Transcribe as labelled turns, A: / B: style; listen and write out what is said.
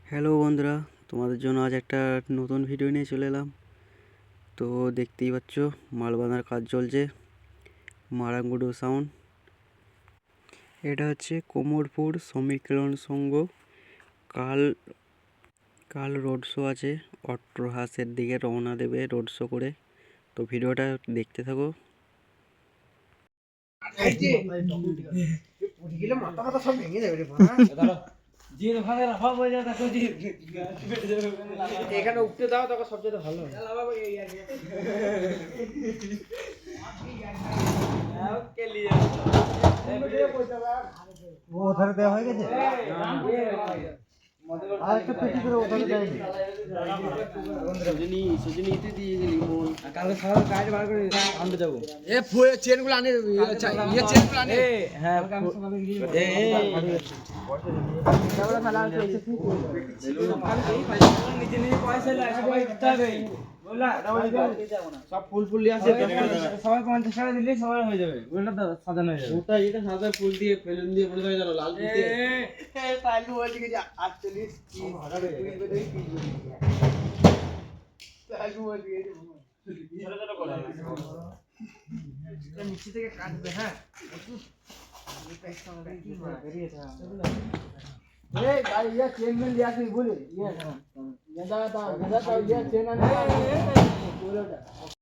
A: Hello বন্ধুরা, তোমাদের জন্য আজ একটা নতুন ভিডিও নিয়ে চলে এলাম। তো দেখতেই পাচ্ছ মাল বাঁধার কাজ চলছে। মারাঙ্গুডু সাউন্ড। এটা হচ্ছে কোমরপুর শ্রমিক কল্যাণ সংঘ। কাল কাল রোড শো আছে। অট্টহাসের দিকে রওনা দেবে রোড শো করে। তো ভিডিওটা দেখতে থাকো।
B: এখানে উঠতে দাও তখন সবচেয়ে ভালো
C: ওখানে দেওয়া হয়ে গেছে আর একটা পেটি করে ওখানে দেয়নি
B: সুজনিতে দিয়ে গেলি মন কালকে সকালে কাজ বার করে আনতে যাবো এ চেন গুলো আনে ইয়ে চেন গুলো আনে হ্যাঁ তারপরে ফেলা আছে নিজে নিজে পয়সা লাগে সবাই দিতে হবে বললা সব ফুল ফুল নিয়ে আসে সবাই 50 টাকা দিলে সবাই হয়ে যাবে বললা দাদা সাজানো হয়ে যাবে ওটা এটা সাদা ফুল দিয়ে বেলুন দিয়ে বলে দাও লাল দিতে তাইলে বলছি যে 48 কি হবে তুই বলে কি তাইলে বলছি যে ছোট ছোট করে এটা নিচে থেকে কাটবে হ্যাঁ এই পেছন থেকে কি বেরিয়েছে এই ভাই ये चेन में लिया थी बोले ये गंदा था ये चेन आने बोलो